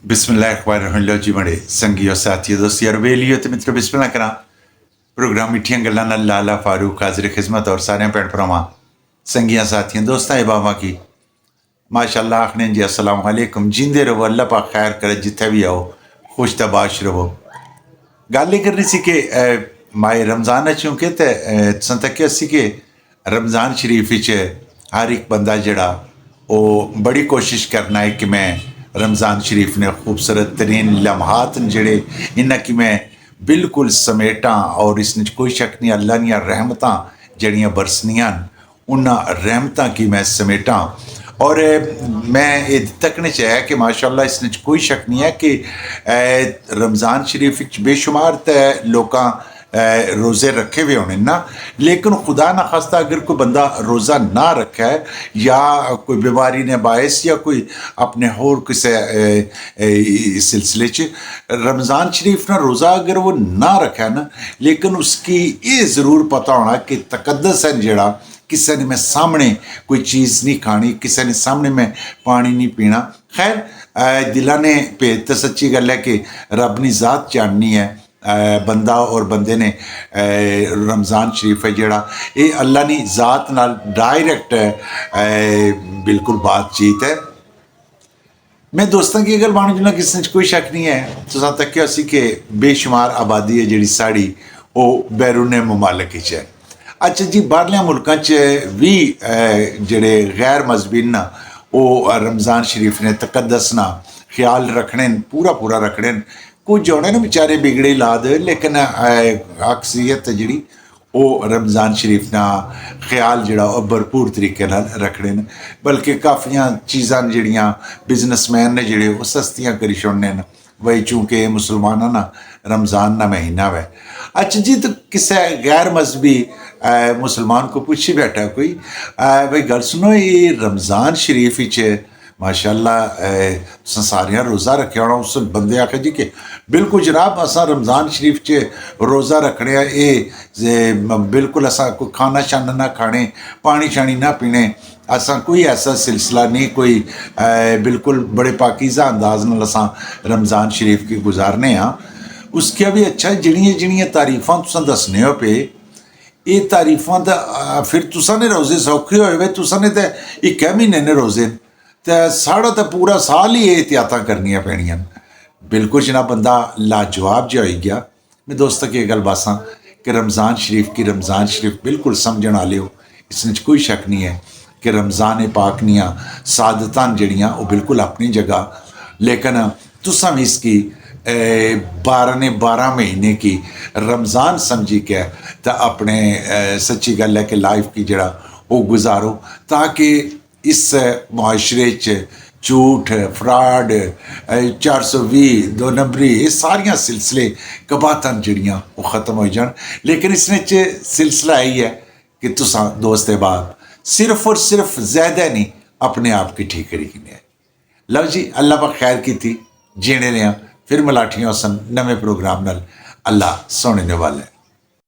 बिस्मिल्लाहिर्रहमानिर्रहीम। लो जी बड़े संगियो साथियों दोस्ती और वेलियो तो मित्रों बिस्मिल्लाह करा प्रोग्राम मिठियां गल्लां नाल लाला फारूक हाजिर खिदमत और सारे भैन भरावां संगियां साथियां दोस्तां बाबा की माशाअल्लाह आखने जी अस्सलाम वालेकुम। जींदे रहो, अल्लाह पाक खैर करे, जिथे भी आओ खुश तबाश रहो। गल करनी सी कि माए रमज़ान चूंकि तो तुसें तक्केआ सी कि रमज़ान शरीफ हर एक बंदा जड़ा वो बड़ी कोशिश करना है कि मैं रमज़ान शरीफ ने खूबसूरत तरीन लम्हात जड़े इन्हें कि मैं बिल्कुल समेटा और इस कोई शक नहीं अल्लाह दियां रहमतां जड़ियां बरसनियां उन्हां रहमतां की मैं समेटा। और मैं ये तकने च है कि माशाअल्लाह इसने कोई शक नहीं है कि रमज़ान शरीफ बेशुमार तो लोग रोज़े रखे हुए होने ना, लेकिन खुदा ना खास्ता अगर कोई बंदा रोज़ा ना रखा है या कोई बीमारी ने बायस या कोई अपने होर किसी सिलसिले च रमज़ान शरीफ ना रोज़ा अगर वो ना रखा है ना, लेकिन उसकी ये ज़रूर पता होना कि तकद्दस है जड़ा किसी ने मैं सामने कोई चीज़ नहीं खानी, किसी ने सामने मैं पानी नहीं पीना। खैर दिला ने भेद तो सच्ची गल है कि रब ने ज़ात जाननी है। बंदा और बंदे ने रमज़ान शरीफ है जड़ा ये अल्लाह की ज़ात नाल डायरैक्ट बिल्कुल बातचीत है। मैं दोस्तों की गल बन जुना किसी कोई शक नहीं है। तुसां तक्केआ सी कि बेशुमार आबादी है जी साड़ी वो बैरूने ममालक है। अच्छा जी, बाहरलिया मुल्कों भी जड़े गैर मजहबी ना वो रमज़ान शरीफ ने तकद्दस ना ख्याल रखने पूरा पूरा रखने। कुछ होने ना बेचारे बिगड़े लाद, लेकिन अक्सरियत जी वो रमज़ान शरीफ ना ख्याल जड़ा भरपूर तरीके रखने। बल्कि काफ़िया चीज़ां जड़ियाँ बिजनेसमैन ने जड़े वो सस्तियाँ करी छोड़ने वही, चूँकि मुसलमाना ना रमज़ान ना महीना वै। अच्छा जी, तो किसी गैर मजहबी मुसलमान को पूछी बैठा कोई भाई गल सुनो, ये रमज़ान शरीफ माशाअल्लाह सारियां रोज़ा रखे होना। उस बंदे आखे जी कि बिल्कुल जनाब असा रमज़ान शरीफ रोज़ा रखने ये बिल्कुल असा कोई खाना शाना ना खाने, पानी शानी ना पीने, असा कोई ऐसा सिलसिला नहीं, कोई बिल्कुल बड़े पाकीज़ा अंदाज नाल असा रमज़ान शरीफ की गुजारने हाँ। उसके भी अच्छा जिहड़ियां जिहड़ियां तारीफां तुसां दसने हो पे ये तारीफां तो फिर तुसां ने रोज़े सौखे होए, तुसां ने तो इक्कै महीने ने रोज़े तो साढ़ा तो पूरा साल ही एहतियातां करनियां पैणियां। बिल्कुल जनाब बंदा लाजवाब जो हो गया। मैं दोस्तों की गल बासां कि रमज़ान शरीफ बिल्कुल समझण वाले हो, इसमें कोई शक नहीं है कि रमज़ान पाक नियां सादतां जड़ियाँ वो बिल्कुल अपनी जगह, लेकिन तुसां भी इसकी 12 महीने की रमज़ान समझी के तो अपने सच्ची गल है कि लाइफ की जड़ा वो गुजारो, ताकि इस मुआशरे झूठ फ्रॉड 420 2 नंबरी ये सारियां सिलसिले कबातां जड़ियाँ वो ख़त्म हो जान। लेकिन इसमें सिलसिला यही है कि तुसां दोस्त बाब सिर्फ और सिर्फ ज़्यादा नहीं अपने आप की ठीक करी है। लो जी, अल्लाह पाक खैर की थी, जीने लिया फिर मलाठियां सन नवे प्रोग्राम नाल। अल्लाह सोने वाले।